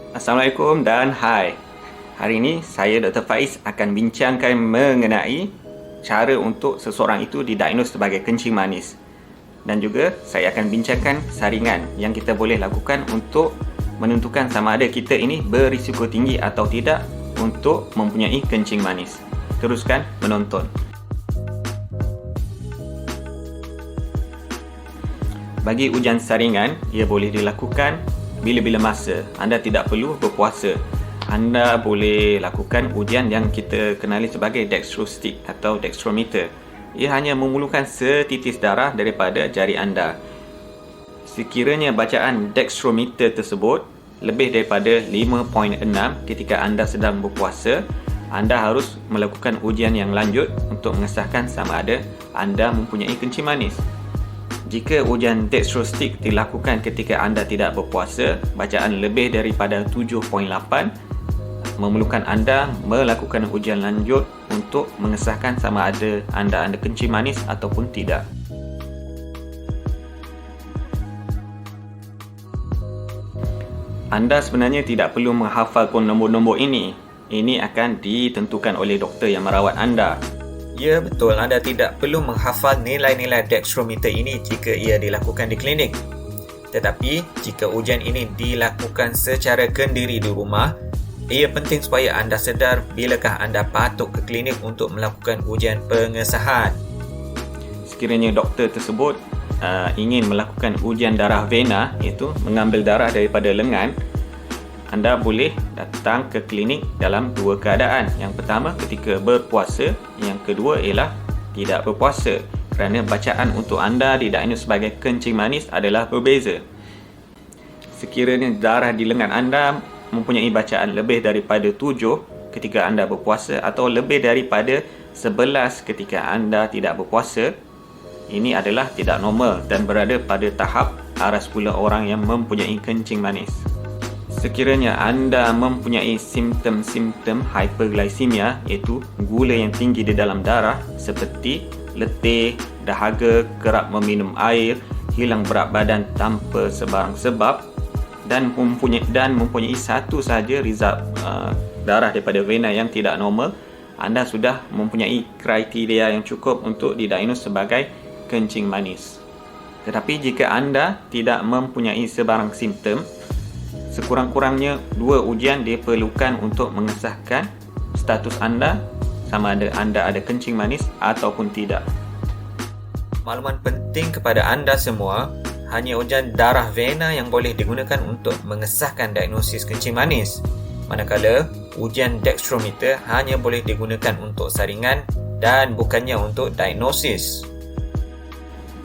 Assalamualaikum dan hai. Hari ini saya Dr. Faiz akan bincangkan mengenai cara untuk seseorang itu didiagnos sebagai kencing manis. Dan juga saya akan bincangkan saringan yang kita boleh lakukan untuk menentukan sama ada kita ini berisiko tinggi atau tidak untuk mempunyai kencing manis. Teruskan menonton. Bagi ujian saringan, ia boleh dilakukan bila-bila masa. Anda tidak perlu berpuasa. Anda boleh lakukan ujian yang kita kenali sebagai dextrostick atau dextrometer. Ia hanya memerlukan setitis darah daripada jari anda. Sekiranya bacaan dextrometer tersebut lebih daripada 5.6 ketika anda sedang berpuasa, anda harus melakukan ujian yang lanjut untuk mengesahkan sama ada anda mempunyai kencing manis. Jika ujian dextrostick dilakukan ketika anda tidak berpuasa, bacaan lebih daripada 7.8 memerlukan anda melakukan ujian lanjut untuk mengesahkan sama ada anda kencing manis ataupun tidak. Anda sebenarnya tidak perlu menghafalkan nombor-nombor ini. Ini akan ditentukan oleh doktor yang merawat anda. Ya, betul. Anda tidak perlu menghafal nilai-nilai dextrometer ini jika ia dilakukan di klinik. Tetapi, jika ujian ini dilakukan secara kendiri di rumah, ia penting supaya anda sedar bilakah anda patut ke klinik untuk melakukan ujian pengesahan. Sekiranya doktor tersebut ingin melakukan ujian darah vena, iaitu mengambil darah daripada lengan, anda boleh datang ke klinik dalam dua keadaan. Yang pertama ketika berpuasa, yang kedua ialah tidak berpuasa, kerana bacaan untuk anda didiagnos sebagai kencing manis adalah berbeza. Sekiranya darah di lengan anda mempunyai bacaan lebih daripada 7 ketika anda berpuasa atau lebih daripada 11 ketika anda tidak berpuasa, ini adalah tidak normal dan berada pada tahap aras gula orang yang mempunyai kencing manis. Sekiranya anda mempunyai simptom-simptom hyperglycemia, iaitu gula yang tinggi di dalam darah seperti letih, dahaga, kerap meminum air, hilang berat badan tanpa sebarang sebab dan mempunyai satu sahaja result darah daripada vena yang tidak normal, anda sudah mempunyai kriteria yang cukup untuk didiagnos sebagai kencing manis. Tetapi jika anda tidak mempunyai sebarang simptom, sekurang-kurangnya 2 ujian diperlukan untuk mengesahkan status anda sama ada anda ada kencing manis ataupun tidak. Makluman penting kepada anda semua, hanya ujian darah vena yang boleh digunakan untuk mengesahkan diagnosis kencing manis. Manakala ujian dextrometer hanya boleh digunakan untuk saringan dan bukannya untuk diagnosis.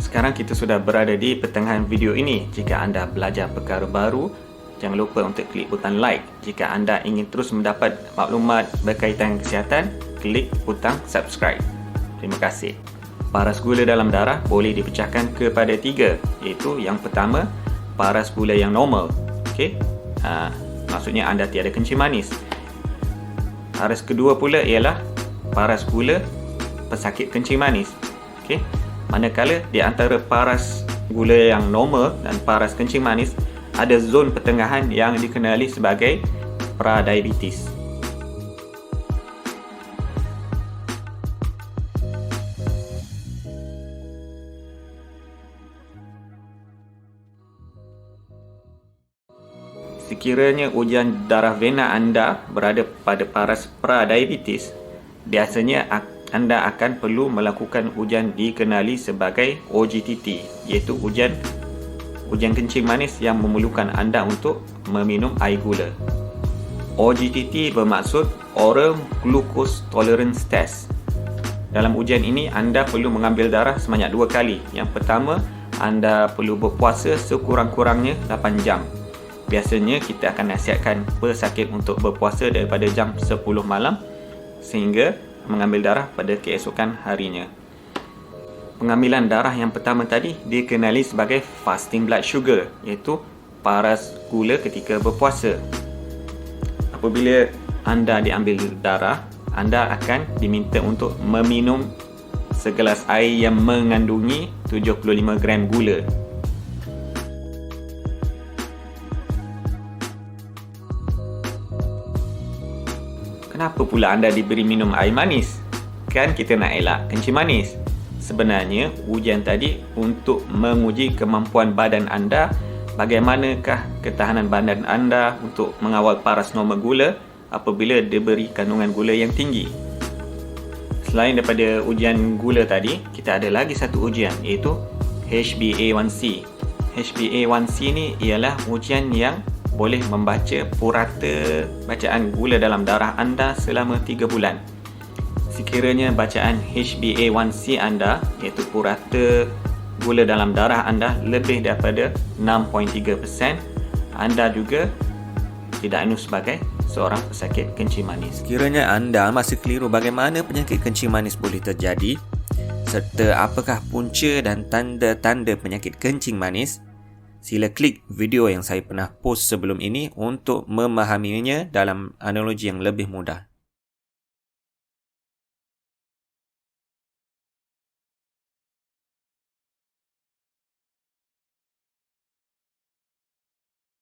Sekarang kita sudah berada di pertengahan video ini. Jika anda belajar perkara baru, jangan lupa untuk klik butang like. Jika anda ingin terus mendapat maklumat berkaitan kesihatan, klik butang subscribe. Terima kasih. Paras gula dalam darah boleh dipecahkan kepada 3, iaitu yang pertama, paras gula yang normal. Maksudnya anda tiada kencing manis. Paras kedua pula ialah paras gula pesakit kencing manis. Manakala di antara paras gula yang normal dan paras kencing manis ada zon pertengahan yang dikenali sebagai pradiabetes. Sekiranya ujian darah vena anda berada pada paras pradiabetes, biasanya anda akan perlu melakukan ujian dikenali sebagai OGTT, iaitu ujian kencing manis yang memerlukan anda untuk meminum air gula. OGTT bermaksud Oral Glucose Tolerance Test. Dalam ujian ini anda perlu mengambil darah sebanyak 2 kali. Yang pertama, anda perlu berpuasa sekurang-kurangnya 8 jam. Biasanya kita akan nasihatkan pesakit untuk berpuasa daripada jam 10 malam sehingga mengambil darah pada keesokan harinya. Pengambilan darah yang pertama tadi dikenali sebagai fasting blood sugar, iaitu paras gula ketika berpuasa. Apabila anda diambil darah, anda akan diminta untuk meminum segelas air yang mengandungi 75 gram gula. kenapa pula anda diberi minum air manis? Kan kita nak elak kencing manis. Sebenarnya, ujian tadi untuk menguji kemampuan badan anda, bagaimanakah ketahanan badan anda untuk mengawal paras normal gula apabila diberi kandungan gula yang tinggi. Selain daripada ujian gula tadi, kita ada lagi satu ujian, iaitu HbA1c. HbA1c ni ialah ujian yang boleh membaca purata bacaan gula dalam darah anda selama 3 bulan. Sekiranya bacaan HbA1c anda, iaitu purata gula dalam darah anda lebih daripada 6.3%, anda juga didaknu sebagai seorang pesakit kencing manis. Sekiranya anda masih keliru bagaimana penyakit kencing manis boleh terjadi, serta apakah punca dan tanda-tanda penyakit kencing manis, sila klik video yang saya pernah post sebelum ini untuk memahaminya dalam analogi yang lebih mudah.